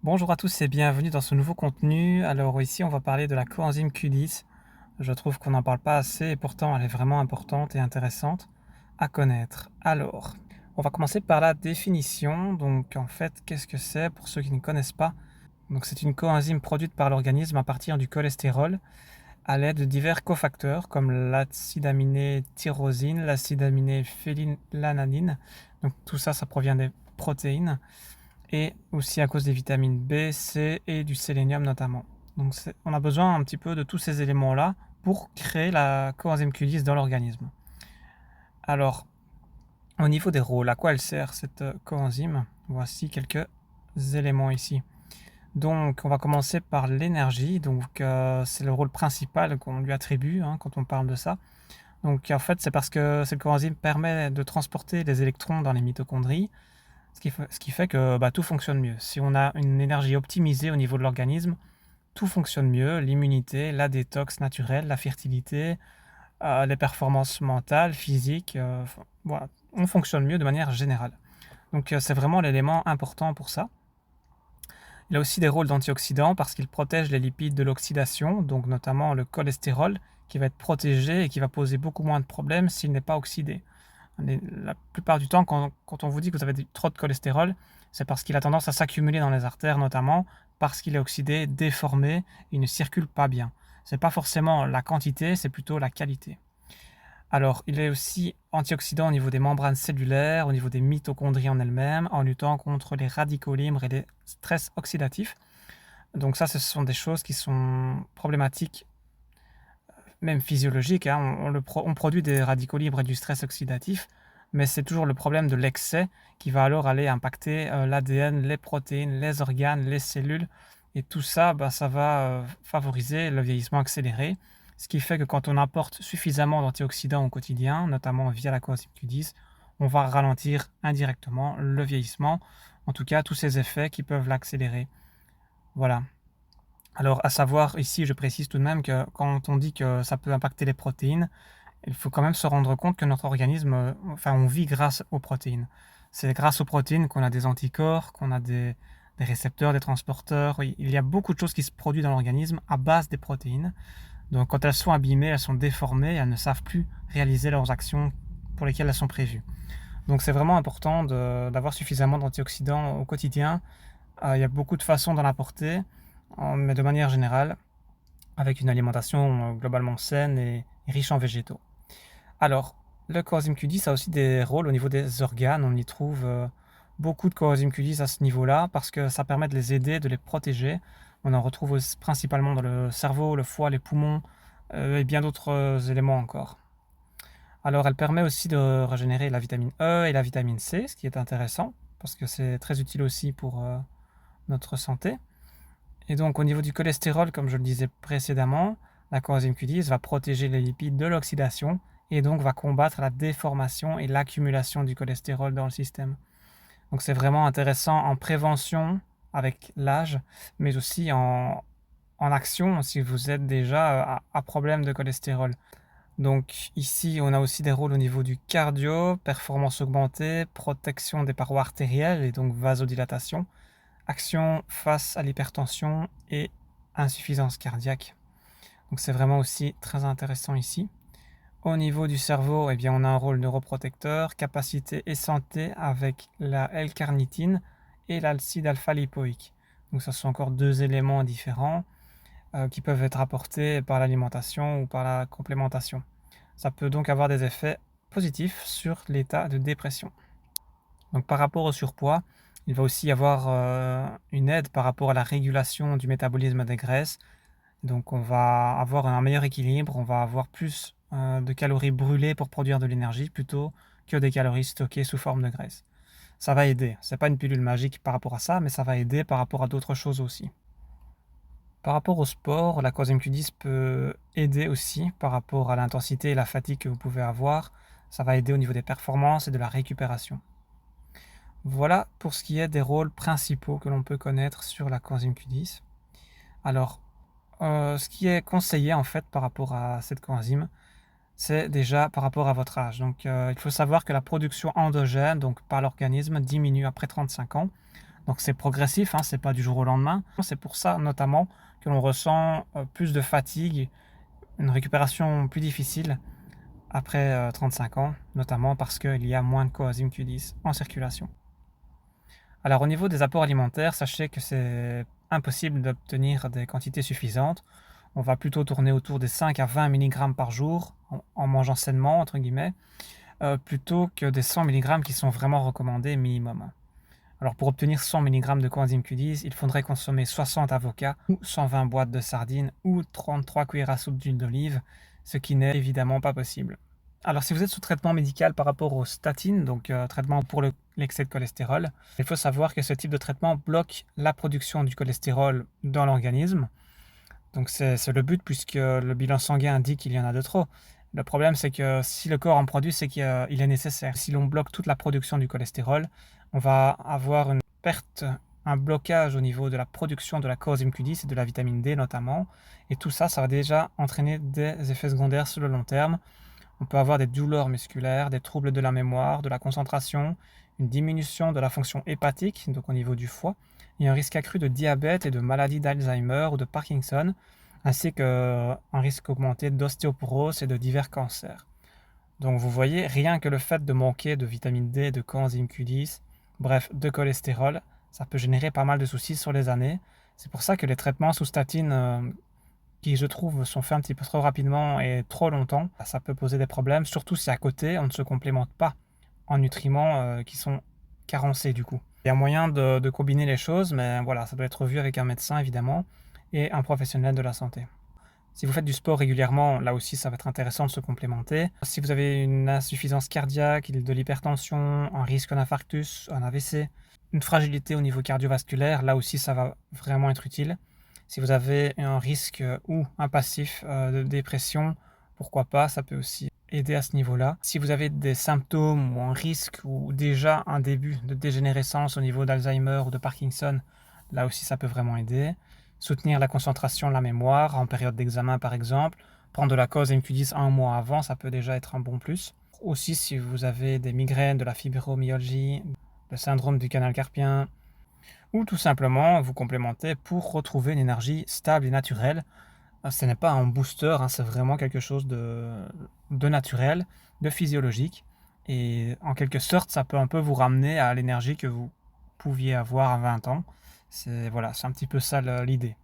Bonjour à tous et bienvenue dans ce nouveau contenu. Alors ici, on va parler de la coenzyme Q10. Je trouve qu'on n'en parle pas assez et pourtant elle est vraiment importante et intéressante à connaître. Alors, on va commencer par la définition. Donc en fait, qu'est-ce que c'est pour ceux qui ne connaissent pas? Donc c'est une coenzyme produite par l'organisme à partir du cholestérol à l'aide de divers cofacteurs comme l'acide aminé tyrosine, l'acide aminé phénylalanine. Donc tout ça, ça provient des protéines et aussi à cause des vitamines B, C et du sélénium notamment. Donc on a besoin un petit peu de tous ces éléments-là pour créer la coenzyme Q10 dans l'organisme. Alors, au niveau des rôles, à quoi elle sert cette coenzyme? Voici quelques éléments ici. Donc, on va commencer par l'énergie. Donc, c'est le rôle principal qu'on lui attribue quand on parle de ça. Donc, en fait, c'est parce que cette coenzyme permet de transporter les électrons dans les mitochondries, ce qui fait que tout fonctionne mieux. Si on a une énergie optimisée au niveau de l'organisme, tout fonctionne mieux, l'immunité, la détox naturelle, la fertilité, les performances mentales, physiques, voilà, on fonctionne mieux de manière générale. Donc c'est vraiment l'élément important pour ça. Il a aussi des rôles d'antioxydant parce qu'il protège les lipides de l'oxydation, donc notamment le cholestérol, qui va être protégé et qui va poser beaucoup moins de problèmes s'il n'est pas oxydé. La plupart du temps, quand on vous dit que vous avez trop de cholestérol, c'est parce qu'il a tendance à s'accumuler dans les artères, notamment parce qu'il est oxydé, déformé, il ne circule pas bien. Ce n'est pas forcément la quantité, c'est plutôt la qualité. Alors, il est aussi antioxydant au niveau des membranes cellulaires, au niveau des mitochondries en elles-mêmes, en luttant contre les radicaux libres et les stress oxydatifs. Donc ça, ce sont des choses qui sont problématiques, même physiologiques. On produit des radicaux libres et du stress oxydatif, mais c'est toujours le problème de l'excès qui va alors aller impacter l'ADN, les protéines, les organes, les cellules. Et tout ça, ça va favoriser le vieillissement accéléré. Ce qui fait que quand on apporte suffisamment d'antioxydants au quotidien, notamment via la coenzyme Q10, on va ralentir indirectement le vieillissement, en tout cas tous ces effets qui peuvent l'accélérer. Voilà. Alors, à savoir, ici, je précise tout de même que quand on dit que ça peut impacter les protéines, il faut quand même se rendre compte que notre organisme, on vit grâce aux protéines. C'est grâce aux protéines qu'on a des anticorps, qu'on a des récepteurs, des transporteurs. Il y a beaucoup de choses qui se produisent dans l'organisme à base des protéines. Donc, quand elles sont abîmées, elles sont déformées, elles ne savent plus réaliser leurs actions pour lesquelles elles sont prévues. Donc, c'est vraiment important d'avoir suffisamment d'antioxydants au quotidien. Il y a beaucoup de façons d'en apporter, mais de manière générale, avec une alimentation globalement saine et riche en végétaux. Alors, le coenzyme Q10 a aussi des rôles au niveau des organes. On y trouve beaucoup de coenzyme Q10 à ce niveau-là parce que ça permet de les aider, de les protéger. On en retrouve principalement dans le cerveau, le foie, les poumons et bien d'autres éléments encore. Alors, elle permet aussi de régénérer la vitamine E et la vitamine C, ce qui est intéressant parce que c'est très utile aussi pour notre santé. Et donc, au niveau du cholestérol, comme je le disais précédemment, la coenzyme Q10 va protéger les lipides de l'oxydation et donc va combattre la déformation et l'accumulation du cholestérol dans le système. Donc, c'est vraiment intéressant en prévention avec l'âge, mais aussi en action si vous êtes déjà à problème de cholestérol. Donc ici, on a aussi des rôles au niveau du cardio, performance augmentée, protection des parois artérielles et donc vasodilatation, action face à l'hypertension et insuffisance cardiaque. Donc c'est vraiment aussi très intéressant ici. Au niveau du cerveau, eh bien, on a un rôle neuroprotecteur, capacité et santé avec la L-carnitine et l'acide alpha-lipoïque. Donc ce sont encore deux éléments différents qui peuvent être apportés par l'alimentation ou par la complémentation. Ça peut donc avoir des effets positifs sur l'état de dépression. Donc par rapport au surpoids, il va aussi y avoir une aide par rapport à la régulation du métabolisme des graisses. Donc on va avoir un meilleur équilibre, on va avoir plus de calories brûlées pour produire de l'énergie plutôt que des calories stockées sous forme de graisse. Ça va aider. C'est pas une pilule magique par rapport à ça, mais ça va aider par rapport à d'autres choses aussi. Par rapport au sport, la coenzyme Q10 peut aider aussi par rapport à l'intensité et la fatigue que vous pouvez avoir. Ça va aider au niveau des performances et de la récupération. Voilà pour ce qui est des rôles principaux que l'on peut connaître sur la coenzyme Q10. Alors, ce qui est conseillé en fait par rapport à cette coenzyme, c'est déjà par rapport à votre âge. Donc, il faut savoir que la production endogène, donc par l'organisme, diminue après 35 ans. Donc c'est progressif, hein, c'est pas du jour au lendemain. C'est pour ça notamment que l'on ressent plus de fatigue, une récupération plus difficile après 35 ans, notamment parce qu'il y a moins de coenzyme Q10 en circulation. Alors au niveau des apports alimentaires, sachez que c'est impossible d'obtenir des quantités suffisantes. On va plutôt tourner autour des 5 à 20 mg par jour en mangeant sainement, entre guillemets, plutôt que des 100 mg qui sont vraiment recommandés minimum. Alors pour obtenir 100 mg de coenzyme Q10, il faudrait consommer 60 avocats ou 120 boîtes de sardines ou 33 cuillères à soupe d'huile d'olive, ce qui n'est évidemment pas possible. Alors si vous êtes sous traitement médical par rapport aux statines, donc traitement pour l'excès de cholestérol, il faut savoir que ce type de traitement bloque la production du cholestérol dans l'organisme. Donc c'est le but puisque le bilan sanguin indique qu'il y en a de trop. Le problème c'est que si le corps en produit, c'est qu'il est nécessaire. Si l'on bloque toute la production du cholestérol, on va avoir une perte, un blocage au niveau de la production de la coenzyme Q10 et de la vitamine D notamment. Et tout ça, ça va déjà entraîner des effets secondaires sur le long terme. On peut avoir des douleurs musculaires, des troubles de la mémoire, de la concentration, une diminution de la fonction hépatique, donc au niveau du foie, et un risque accru de diabète et de maladies d'Alzheimer ou de Parkinson, ainsi qu'un risque augmenté d'ostéoporose et de divers cancers. Donc vous voyez, rien que le fait de manquer de vitamine D, de coenzyme Q10, bref, de cholestérol, ça peut générer pas mal de soucis sur les années. C'est pour ça que les traitements sous statine qui, je trouve, sont faits un petit peu trop rapidement et trop longtemps, ça peut poser des problèmes, surtout si à côté, on ne se complémente pas en nutriments qui sont carencés du coup. Il y a moyen de combiner les choses, mais voilà, ça doit être vu avec un médecin évidemment et un professionnel de la santé. Si vous faites du sport régulièrement, là aussi, ça va être intéressant de se complémenter. Si vous avez une insuffisance cardiaque, de l'hypertension, un risque d'infarctus, un AVC, une fragilité au niveau cardiovasculaire, là aussi, ça va vraiment être utile. Si vous avez un risque ou un passif de dépression, pourquoi pas, ça peut aussi aider à ce niveau-là. Si vous avez des symptômes ou un risque ou déjà un début de dégénérescence au niveau d'Alzheimer ou de Parkinson, là aussi, ça peut vraiment aider. Soutenir la concentration, la mémoire en période d'examen par exemple. Prendre de la coenzyme Q10 un mois avant, ça peut déjà être un bon plus. Aussi si vous avez des migraines, de la fibromyalgie, le syndrome du canal carpien, ou tout simplement vous complémenter pour retrouver une énergie stable et naturelle. Ce n'est pas un booster, hein, c'est vraiment quelque chose de naturel, de physiologique. Et en quelque sorte, ça peut un peu vous ramener à l'énergie que vous pouviez avoir à 20 ans. C'est voilà, c'est un petit peu ça l'idée.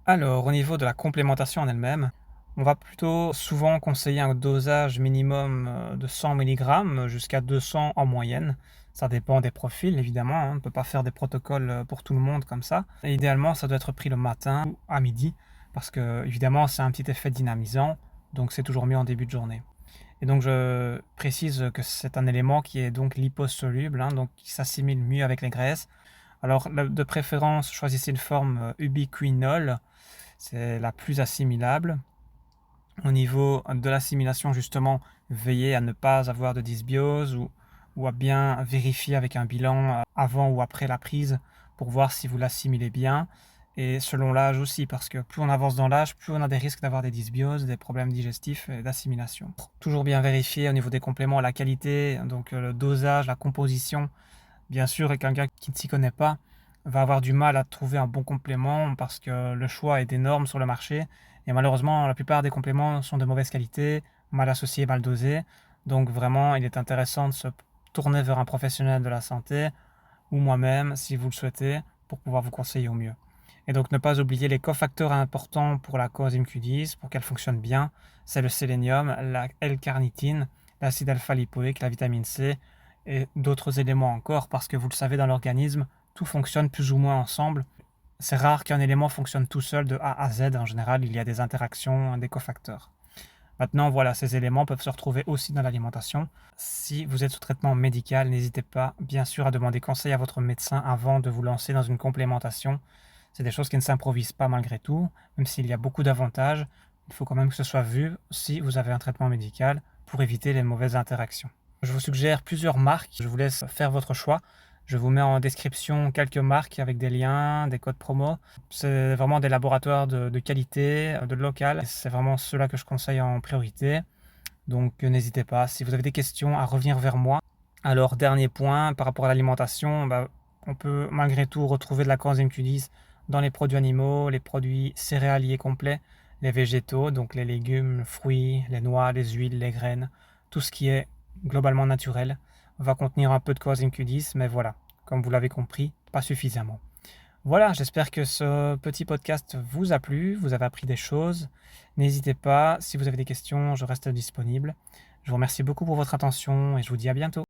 Alors, au niveau de la complémentation en elle-même, on va plutôt souvent conseiller un dosage minimum de 100 mg jusqu'à 200 en moyenne. Ça dépend des profils, évidemment, hein. On ne peut pas faire des protocoles pour tout le monde comme ça. Et idéalement, ça doit être pris le matin ou à midi, parce que, évidemment, c'est un petit effet dynamisant, donc c'est toujours mieux en début de journée. Et donc, je précise que c'est un élément qui est donc liposoluble, hein, donc qui s'assimile mieux avec les graisses. Alors, de préférence, choisissez une forme ubiquinol, c'est la plus assimilable. Au niveau de l'assimilation, justement, veillez à ne pas avoir de dysbiose ou à bien vérifier avec un bilan avant ou après la prise pour voir si vous l'assimilez bien. Et selon l'âge aussi, parce que plus on avance dans l'âge, plus on a des risques d'avoir des dysbioses, des problèmes digestifs et d'assimilation. Toujours bien vérifier au niveau des compléments la qualité, donc le dosage, la composition. Bien sûr, quelqu'un qui ne s'y connaît pas va avoir du mal à trouver un bon complément parce que le choix est énorme sur le marché. Et malheureusement, la plupart des compléments sont de mauvaise qualité, mal associés, mal dosés. Donc vraiment, il est intéressant de se tourner vers un professionnel de la santé ou moi-même, si vous le souhaitez, pour pouvoir vous conseiller au mieux. Et donc ne pas oublier les cofacteurs importants pour la coenzyme Q10, pour qu'elle fonctionne bien. C'est le sélénium, la L-carnitine, l'acide alpha-lipoïque, la vitamine C et d'autres éléments encore, parce que vous le savez, dans l'organisme, tout fonctionne plus ou moins ensemble. C'est rare qu'un élément fonctionne tout seul de A à Z. En général, il y a des interactions, des cofacteurs. Maintenant, voilà, ces éléments peuvent se retrouver aussi dans l'alimentation. Si vous êtes sous traitement médical, n'hésitez pas, bien sûr, à demander conseil à votre médecin avant de vous lancer dans une complémentation. C'est des choses qui ne s'improvisent pas malgré tout, même s'il y a beaucoup d'avantages. Il faut quand même que ce soit vu si vous avez un traitement médical pour éviter les mauvaises interactions. Je vous suggère plusieurs marques, je vous laisse faire votre choix. Je vous mets en description quelques marques avec des liens, des codes promo. C'est vraiment des laboratoires de qualité, de local. C'est vraiment ceux-là que je conseille en priorité. Donc n'hésitez pas, si vous avez des questions, à revenir vers moi. Alors dernier point, par rapport à l'alimentation, On peut malgré tout retrouver de la coenzyme Q10 dans les produits animaux, les produits céréaliers complets, les végétaux, donc les légumes, les fruits, les noix, les huiles, les graines, tout ce qui est globalement naturel va contenir un peu de coenzyme Q10, mais voilà, comme vous l'avez compris, pas suffisamment. Voilà, j'espère que ce petit podcast vous a plu, vous avez appris des choses. N'hésitez pas, si vous avez des questions, je reste disponible. Je vous remercie beaucoup pour votre attention et je vous dis à bientôt.